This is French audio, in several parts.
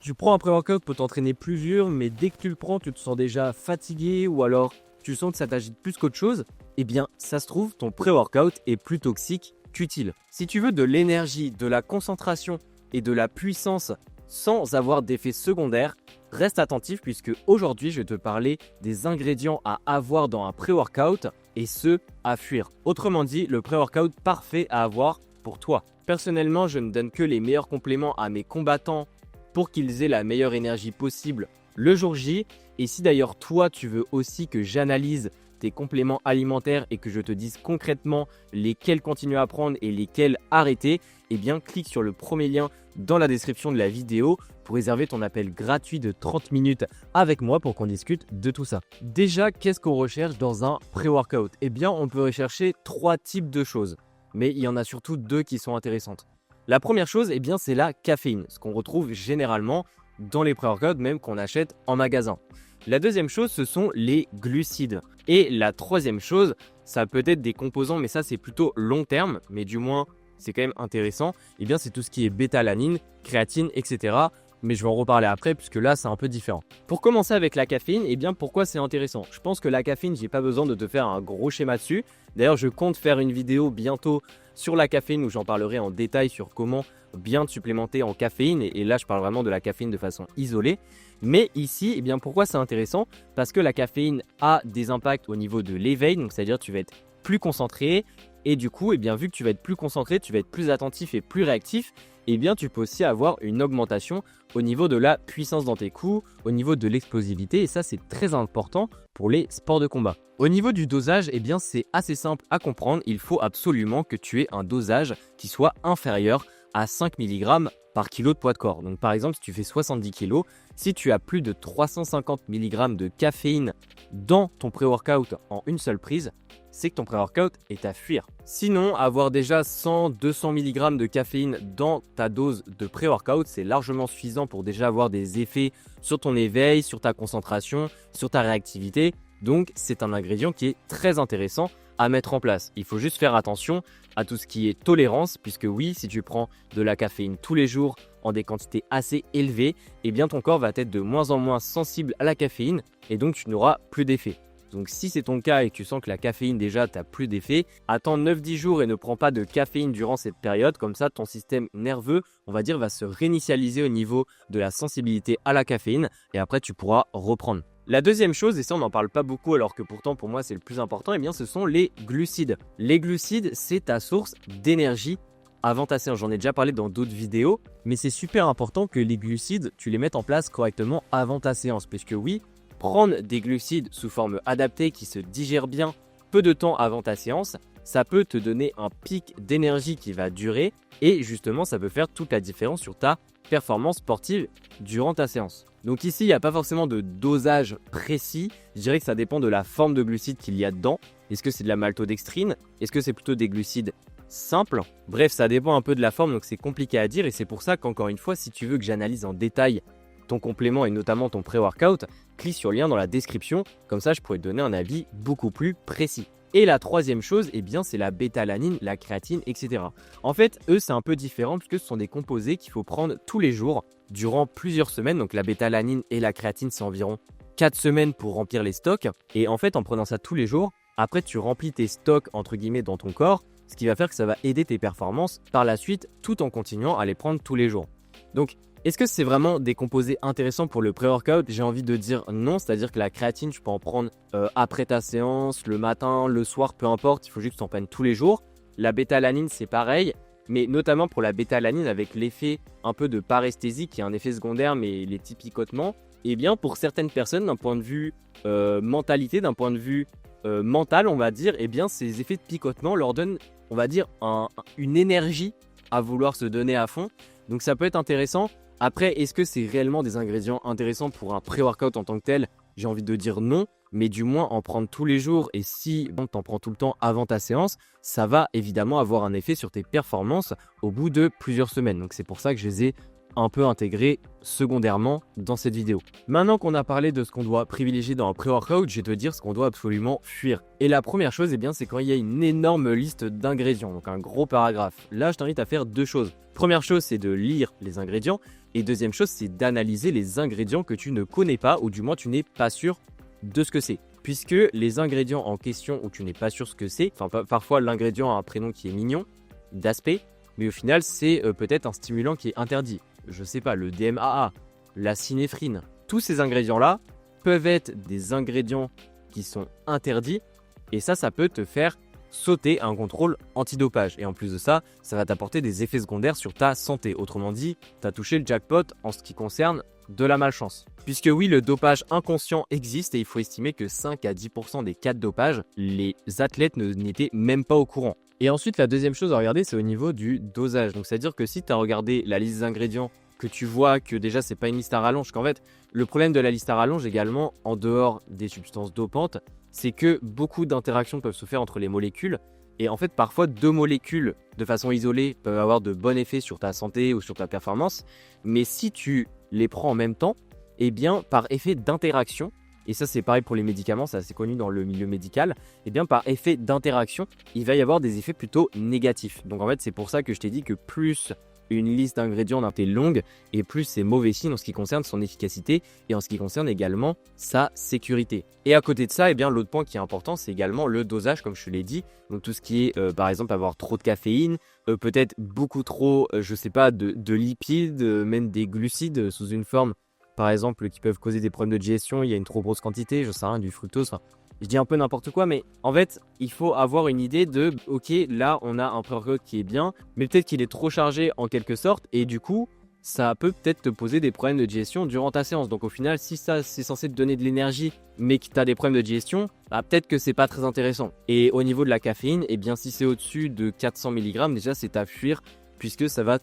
Tu prends un pré-workout pour t'entraîner plus dur, mais dès que tu le prends, tu te sens déjà fatigué ou alors tu sens que ça t'agite plus qu'autre chose, eh bien, ça se trouve, ton pré-workout est plus toxique qu'utile. Si tu veux de l'énergie, de la concentration et de la puissance sans avoir d'effets secondaires, reste attentif puisque aujourd'hui, je vais te parler des ingrédients à avoir dans un pré-workout et ceux à fuir. Autrement dit, le pré-workout parfait à avoir pour toi. Personnellement, je ne donne que les meilleurs compléments à mes combattants pour qu'ils aient la meilleure énergie possible le jour J. Et si d'ailleurs toi, tu veux aussi que j'analyse tes compléments alimentaires et que je te dise concrètement lesquels continuer à prendre et lesquels arrêter, eh bien clique sur le premier lien dans la description de la vidéo pour réserver ton appel gratuit de 30 minutes avec moi pour qu'on discute de tout ça. Déjà, qu'est-ce qu'on recherche dans un pré-workout? Eh bien, on peut rechercher 3 types de choses, mais il y en a surtout 2 qui sont intéressantes. La première chose, eh bien, c'est la caféine, ce qu'on retrouve généralement dans les pré-workouts, même qu'on achète en magasin. La deuxième chose, ce sont les glucides. Et la troisième chose, ça peut être des composants, mais ça c'est plutôt long terme, mais du moins c'est quand même intéressant. Eh bien, c'est tout ce qui est bêta-alanine, créatine, etc. Mais je vais en reparler après puisque là c'est un peu différent. Pour commencer avec la caféine, eh bien pourquoi c'est intéressant? Je pense que la caféine, j'ai pas besoin de te faire un gros schéma dessus. D'ailleurs, je compte faire une vidéo bientôt sur la caféine où j'en parlerai en détail sur comment bien te supplémenter en caféine. Et là, je parle vraiment de la caféine de façon isolée. Mais ici, eh bien pourquoi c'est intéressant? Parce que la caféine a des impacts au niveau de l'éveil, donc c'est-à-dire tu vas être plus concentré. Et du coup, eh bien, vu que tu vas être plus concentré, tu vas être plus attentif et plus réactif, eh bien, tu peux aussi avoir une augmentation au niveau de la puissance dans tes coups, au niveau de l'explosivité. Et ça, c'est très important pour les sports de combat. Au niveau du dosage, eh bien, c'est assez simple à comprendre. Il faut absolument que tu aies un dosage qui soit inférieur à 5 mg par kilo de poids de corps. Donc, par exemple, si tu fais 70 kg, si tu as plus de 350 mg de caféine dans ton pré-workout en une seule prise, c'est que ton pré-workout est à fuir. Sinon, avoir déjà 100-200 mg de caféine dans ta dose de pré-workout, c'est largement suffisant pour déjà avoir des effets sur ton éveil, sur ta concentration, sur ta réactivité. Donc, c'est un ingrédient qui est très intéressant à mettre en place. Il faut juste faire attention à tout ce qui est tolérance, puisque oui, si tu prends de la caféine tous les jours en des quantités assez élevées, eh bien ton corps va être de moins en moins sensible à la caféine et donc tu n'auras plus d'effet. Donc si c'est ton cas et que tu sens que la caféine déjà t'as plus d'effet, attends 9-10 jours et ne prends pas de caféine durant cette période, comme ça ton système nerveux, on va dire, va se réinitialiser au niveau de la sensibilité à la caféine et après tu pourras reprendre. La deuxième chose, et ça on n'en parle pas beaucoup alors que pourtant pour moi c'est le plus important, eh bien ce sont les glucides. Les glucides, c'est ta source d'énergie avant ta séance. J'en ai déjà parlé dans d'autres vidéos, mais c'est super important que les glucides, tu les mettes en place correctement avant ta séance. Puisque oui, prendre des glucides sous forme adaptée qui se digèrent bien peu de temps avant ta séance, ça peut te donner un pic d'énergie qui va durer et justement ça peut faire toute la différence sur ta performance sportive durant ta séance. Donc ici, il n'y a pas forcément de dosage précis. Je dirais que ça dépend de la forme de glucides qu'il y a dedans. Est-ce que c'est de la maltodextrine? Est-ce que c'est plutôt des glucides simples? Bref, ça dépend un peu de la forme, donc c'est compliqué à dire. Et c'est pour ça qu'encore une fois, si tu veux que j'analyse en détail ton complément et notamment ton pré-workout, clique sur le lien dans la description. Comme ça, je pourrais te donner un avis beaucoup plus précis. Et la troisième chose, eh bien, c'est la bêta-alanine, la créatine, etc. En fait, eux, c'est un peu différent puisque ce sont des composés qu'il faut prendre tous les jours durant plusieurs semaines. Donc, la bêta-alanine et la créatine, c'est environ 4 semaines pour remplir les stocks. Et en fait, en prenant ça tous les jours, après, tu remplis tes stocks, entre guillemets, dans ton corps, ce qui va faire que ça va aider tes performances par la suite, tout en continuant à les prendre tous les jours. Donc, est-ce que c'est vraiment des composés intéressants pour le pré-workout? J'ai envie de dire non, c'est-à-dire que la créatine, tu peux en prendre après ta séance, le matin, le soir, peu importe, il faut juste que tu en prennes tous les jours. La bêta-alanine, c'est pareil, mais notamment pour la bêta-alanine avec l'effet un peu de paresthésie qui est un effet secondaire, mais les petits picotements, eh bien pour certaines personnes, d'un point de vue mentalité, d'un point de vue mental, on va dire, eh bien ces effets de picotement leur donnent, on va dire, une énergie à vouloir se donner à fond. Donc ça peut être intéressant. Après, est-ce que c'est réellement des ingrédients intéressants pour un pré-workout en tant que tel? J'ai envie de dire non, mais du moins en prendre tous les jours et si tu en prends tout le temps avant ta séance, ça va évidemment avoir un effet sur tes performances au bout de plusieurs semaines. Donc c'est pour ça que je les ai un peu intégrer secondairement dans cette vidéo. Maintenant qu'on a parlé de ce qu'on doit privilégier dans un pré-workout, je vais te dire ce qu'on doit absolument fuir. Et la première chose, c'est quand il y a une énorme liste d'ingrédients, donc un gros paragraphe. Là, je t'invite à faire deux choses. Première chose, c'est de lire les ingrédients. Et deuxième chose, c'est d'analyser les ingrédients que tu ne connais pas, ou du moins tu n'es pas sûr de ce que c'est. Puisque les ingrédients en question où tu n'es pas sûr ce que c'est, parfois l'ingrédient a un prénom qui est mignon, d'aspect, mais au final c'est peut-être un stimulant qui est interdit. Je sais pas, le DMAA, la synéphrine. Tous ces ingrédients-là peuvent être des ingrédients qui sont interdits et ça peut te faire sauter un contrôle antidopage. Et en plus de ça, ça va t'apporter des effets secondaires sur ta santé. Autrement dit, tu as touché le jackpot en ce qui concerne de la malchance. Puisque oui, le dopage inconscient existe et il faut estimer que 5 à 10% des cas de dopage, les athlètes n'étaient même pas au courant. Et ensuite, la deuxième chose à regarder, c'est au niveau du dosage. Donc, c'est-à-dire que si tu as regardé la liste d'ingrédients, que tu vois que déjà, c'est pas une liste à rallonge, qu'en fait, le problème de la liste à rallonge également, en dehors des substances dopantes, c'est que beaucoup d'interactions peuvent se faire entre les molécules. Et en fait, parfois, deux molécules, de façon isolée, peuvent avoir de bons effets sur ta santé ou sur ta performance. Mais si tu les prends en même temps, eh bien, par effet d'interaction, et ça c'est pareil pour les médicaments, c'est assez connu dans le milieu médical, eh bien par effet d'interaction, il va y avoir des effets plutôt négatifs. Donc en fait c'est pour ça que je t'ai dit que plus une liste d'ingrédients est longue et plus c'est mauvais signe en ce qui concerne son efficacité et en ce qui concerne également sa sécurité. Et à côté de ça, eh bien l'autre point qui est important, c'est également le dosage, comme je te l'ai dit. Donc tout ce qui est par exemple avoir trop de caféine, peut-être beaucoup trop, je sais pas, de lipides, même des glucides sous une forme par exemple, qui peuvent causer des problèmes de digestion, il y a une trop grosse quantité, je sais rien, du fructose, je dis un peu n'importe quoi, mais en fait, il faut avoir une idée de, ok, là, on a un pré-workout qui est bien, mais peut-être qu'il est trop chargé en quelque sorte, et du coup, ça peut peut-être te poser des problèmes de digestion durant ta séance. Donc au final, si ça, c'est censé te donner de l'énergie, mais que tu as des problèmes de digestion, bah, peut-être que c'est pas très intéressant. Et au niveau de la caféine, eh bien, si c'est au-dessus de 400 mg, déjà, c'est à fuir, puisque ça va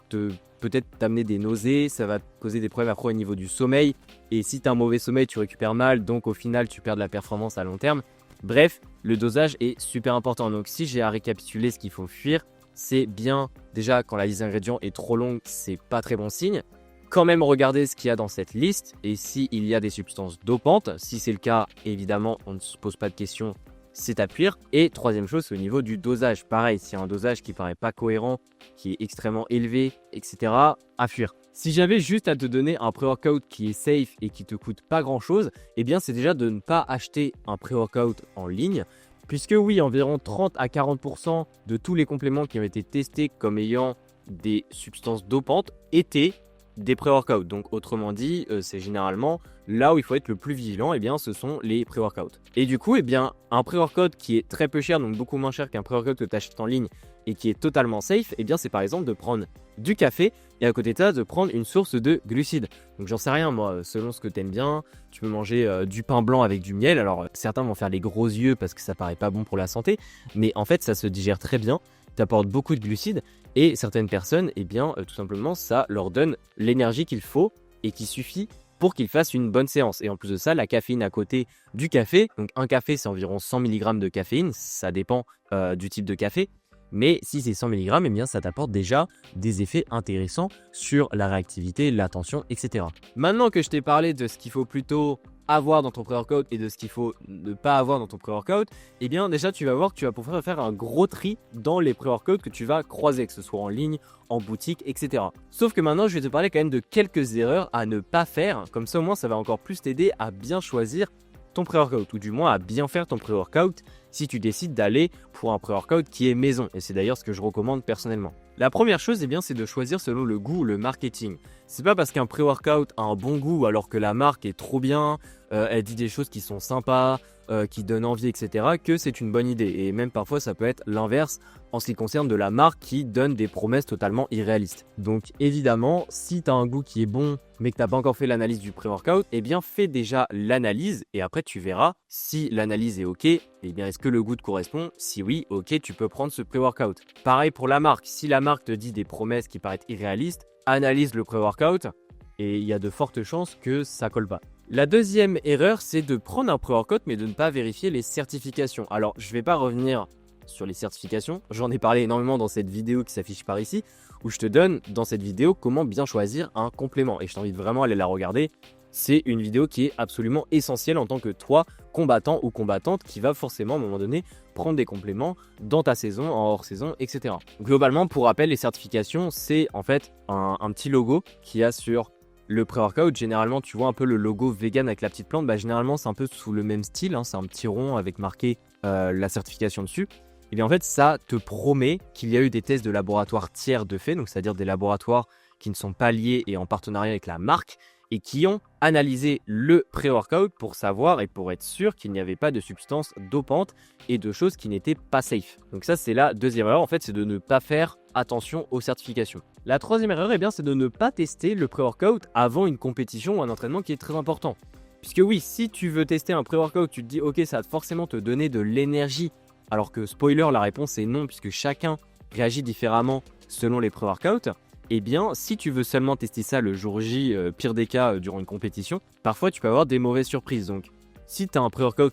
peut-être t'amener des nausées, ça va te causer des problèmes après au niveau du sommeil. Et si tu as un mauvais sommeil, tu récupères mal, donc au final, tu perds de la performance à long terme. Bref, le dosage est super important. Donc si j'ai à récapituler ce qu'il faut fuir, c'est bien déjà quand la liste d'ingrédients est trop longue, c'est pas très bon signe. Quand même regarder ce qu'il y a dans cette liste et s'il y a des substances dopantes. Si c'est le cas, évidemment, on ne se pose pas de questions, c'est à fuir. Et troisième chose, c'est au niveau du dosage. Pareil, s'il y a un dosage qui paraît pas cohérent, qui est extrêmement élevé, etc., à fuir. Si j'avais juste à te donner un pré-workout qui est safe et qui te coûte pas grand chose, eh bien c'est déjà de ne pas acheter un pré-workout en ligne. Puisque oui, environ 30 à 40% de tous les compléments qui ont été testés comme ayant des substances dopantes étaient des pré-workouts. Donc autrement dit, c'est généralement là où il faut être le plus vigilant, eh bien ce sont les pré-workouts. Et du coup, eh bien un pré-workout qui est très peu cher, donc beaucoup moins cher qu'un pré-workout que tu achètes en ligne et qui est totalement safe, eh bien c'est par exemple de prendre du café et à côté de ça de prendre une source de glucides. Donc j'en sais rien moi, selon ce que tu aimes bien, tu peux manger du pain blanc avec du miel. Alors certains vont faire les gros yeux parce que ça paraît pas bon pour la santé, mais en fait ça se digère très bien, t'apporte beaucoup de glucides et certaines personnes, eh bien tout simplement ça leur donne l'énergie qu'il faut et qui suffit pour qu'ils fassent une bonne séance. Et en plus de ça, la caféine à côté du café, donc un café c'est environ 100 mg de caféine, ça dépend du type de café. Mais si c'est 100 mg, eh bien ça t'apporte déjà des effets intéressants sur la réactivité, l'attention, etc. Maintenant que je t'ai parlé de ce qu'il faut plutôt avoir dans ton pré-workout et de ce qu'il faut ne pas avoir dans ton pré-workout, eh bien déjà tu vas voir que tu vas pouvoir faire un gros tri dans les pré-workouts que tu vas croiser, que ce soit en ligne, en boutique, etc. Sauf que maintenant je vais te parler quand même de quelques erreurs à ne pas faire, comme ça au moins ça va encore plus t'aider à bien choisir ton pré-workout, ou du moins à bien faire ton pré-workout si tu décides d'aller pour un pré-workout qui est maison. Et c'est d'ailleurs ce que je recommande personnellement. La première chose, eh bien, c'est de choisir selon le goût ou le marketing. C'est pas parce qu'un pré-workout a un bon goût alors que la marque est trop bien, elle dit des choses qui sont sympas, qui donnent envie, etc., que c'est une bonne idée. Et même parfois, ça peut être l'inverse en ce qui concerne de la marque qui donne des promesses totalement irréalistes. Donc évidemment, si tu as un goût qui est bon, mais que tu n'as pas encore fait l'analyse du pré-workout, eh bien fais déjà l'analyse et après tu verras si l'analyse est ok, eh bien est-ce que le goût te correspond? Si oui, ok, tu peux prendre ce pré-workout. Pareil pour la marque, si la marque te dit des promesses qui paraissent irréalistes, analyse le pré-workout et il y a de fortes chances que ça colle pas. La deuxième erreur, c'est de prendre un pré-workout mais de ne pas vérifier les certifications. Alors, je ne vais pas revenir sur les certifications. J'en ai parlé énormément dans cette vidéo qui s'affiche par ici, où je te donne dans cette vidéo comment bien choisir un complément. Et je t'invite vraiment à aller la regarder. C'est une vidéo qui est absolument essentielle en tant que toi, combattant ou combattante, qui va forcément à un moment donné prendre des compléments dans ta saison, en hors-saison, etc. Globalement, pour rappel, les certifications, c'est en fait un petit logo qu'il y a sur le pré-workout. Généralement, tu vois un peu le logo vegan avec la petite plante. Généralement, c'est un peu sous le même style. C'est un petit rond avec marqué la certification dessus. Et bien en fait, ça te promet qu'il y a eu des tests de laboratoire tiers de fait, donc c'est-à-dire des laboratoires qui ne sont pas liés et en partenariat avec la marque, et qui ont analysé le pré-workout pour savoir et pour être sûr qu'il n'y avait pas de substances dopantes et de choses qui n'étaient pas safe. Donc ça, c'est la deuxième erreur, en fait, c'est de ne pas faire attention aux certifications. La troisième erreur, c'est de ne pas tester le pré-workout avant une compétition ou un entraînement qui est très important. Puisque oui, si tu veux tester un pré-workout, tu te dis, ok, ça va forcément te donner de l'énergie, alors que spoiler, la réponse est non, puisque chacun réagit différemment selon les pré-workouts. Eh bien, si tu veux seulement tester ça le jour J, pire des cas, durant une compétition, parfois tu peux avoir des mauvaises surprises. Donc, si tu as un pré-workout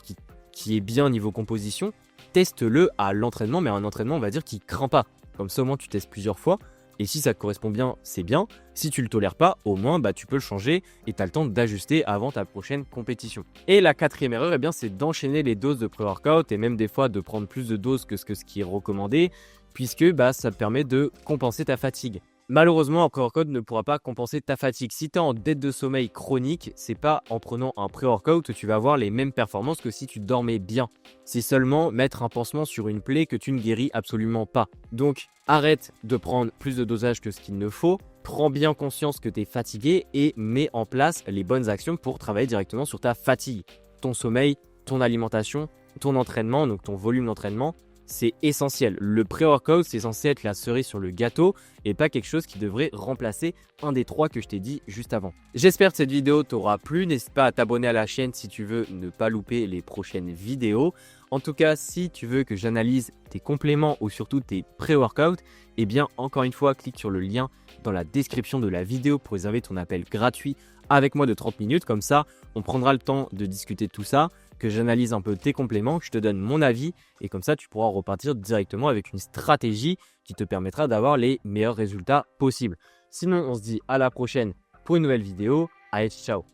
qui est bien niveau composition, teste-le à l'entraînement, mais un entraînement, on va dire, qui craint pas. Comme ça, au moins, tu testes plusieurs fois. Et si ça te correspond bien, c'est bien. Si tu le tolères pas, au moins, tu peux le changer et tu as le temps d'ajuster avant ta prochaine compétition. Et la quatrième erreur, c'est d'enchaîner les doses de pré-workout et même des fois de prendre plus de doses que ce qui est recommandé, puisque ça te permet de compenser ta fatigue. Malheureusement, un pré-workout ne pourra pas compenser ta fatigue. Si tu es en dette de sommeil chronique, c'est pas en prenant un pré-workout que tu vas avoir les mêmes performances que si tu dormais bien. C'est seulement mettre un pansement sur une plaie que tu ne guéris absolument pas. Donc, arrête de prendre plus de dosage que ce qu'il ne faut. Prends bien conscience que tu es fatigué et mets en place les bonnes actions pour travailler directement sur ta fatigue. Ton sommeil, ton alimentation, ton entraînement, donc ton volume d'entraînement. C'est essentiel. Le pré-workout, c'est censé être la cerise sur le gâteau et pas quelque chose qui devrait remplacer un des trois que je t'ai dit juste avant. J'espère que cette vidéo t'aura plu. N'hésite pas à t'abonner à la chaîne si tu veux ne pas louper les prochaines vidéos. En tout cas, si tu veux que j'analyse tes compléments ou surtout tes pré-workouts, eh bien, encore une fois, clique sur le lien dans la description de la vidéo pour réserver ton appel gratuit avec moi de 30 minutes. Comme ça, on prendra le temps de discuter de tout ça, que j'analyse un peu tes compléments, que je te donne mon avis et comme ça, tu pourras repartir directement avec une stratégie qui te permettra d'avoir les meilleurs résultats possibles. Sinon, on se dit à la prochaine pour une nouvelle vidéo. Allez, ciao!